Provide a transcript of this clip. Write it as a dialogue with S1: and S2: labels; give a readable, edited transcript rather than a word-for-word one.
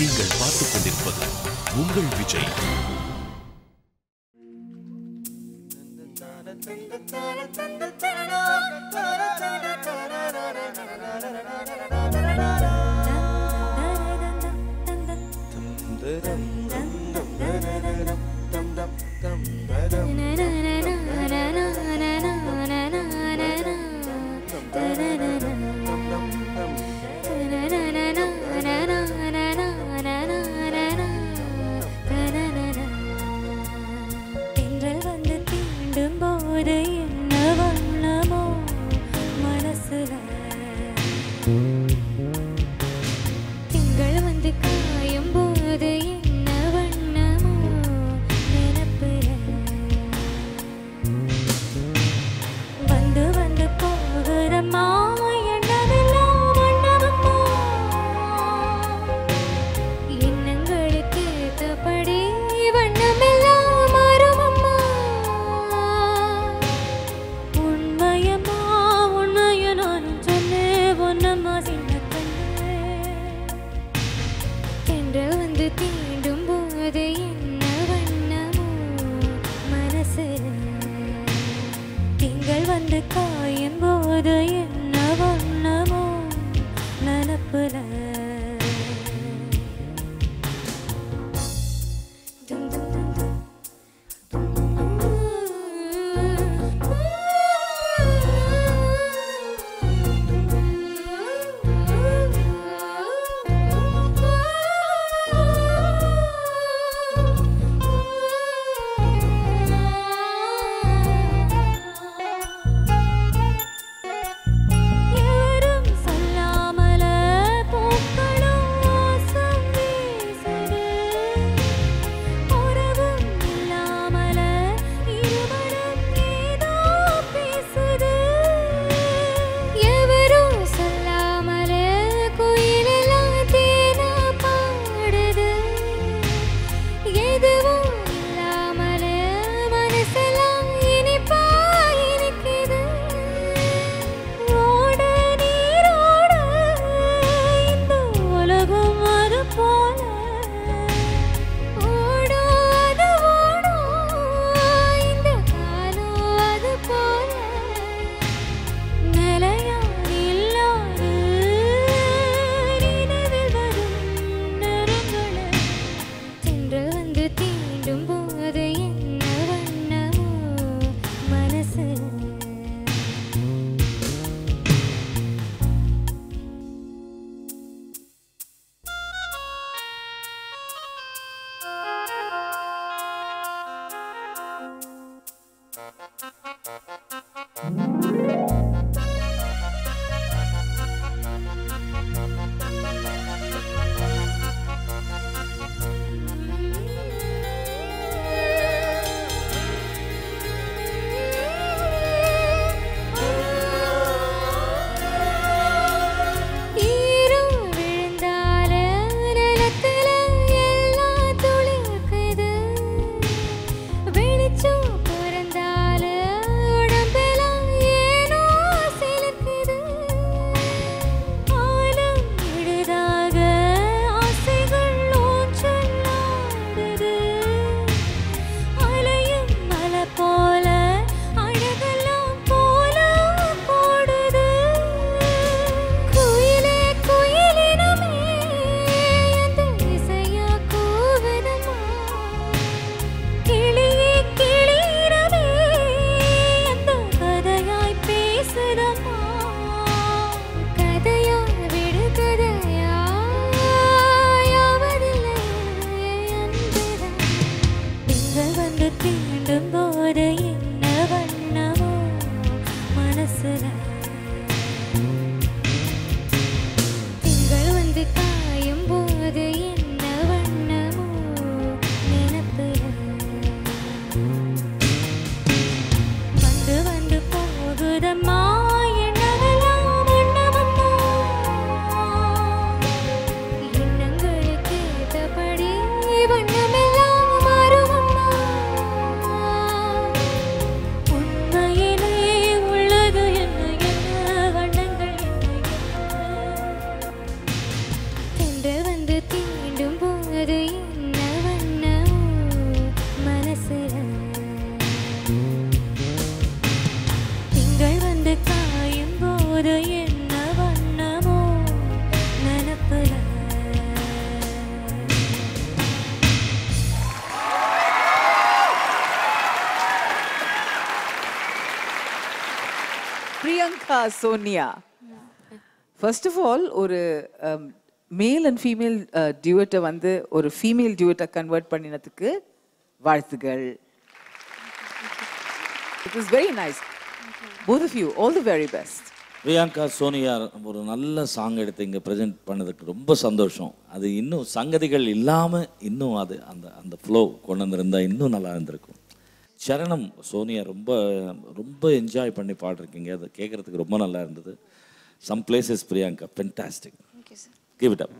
S1: நீங்கள் பார்த்துக் கொண்டிருப்பது உங்கள் விஜய்.
S2: வெளிச்சம் பிறந்தால உடம்பெல்லாம் Priyanka Sonia. First of all ஒரு மேல் அண்ட் ஃபீமேல் டியூட்டை வந்து ஒரு ஃபீமேல் டியூட்டை கன்வெர்ட் பண்ணினதுக்கு வாழ்த்துகள். It is very nice. Both of you all the very best.
S3: Priyanka Sonia ஒரு நல்ல சாங் எடுத்து இங்கே ப்ரெசென்ட் பண்ணதுக்கு ரொம்ப சந்தோஷம். அது இன்னும் சங்கதிகள் இல்லாமல் இன்னும் அது அந்த அந்த ஃப்ளோ கொண்டு வந்திருந்தால் இன்னும் நல்லா இருந்திருக்கும். சரணம் சோனியா ரொம்ப ரொம்ப என்ஜாய் பண்ணி பாடிருக்கீங்க. அது கேட்குறதுக்கு ரொம்ப நல்லா இருந்தது. Some places Priyanka fantastic. Give it up.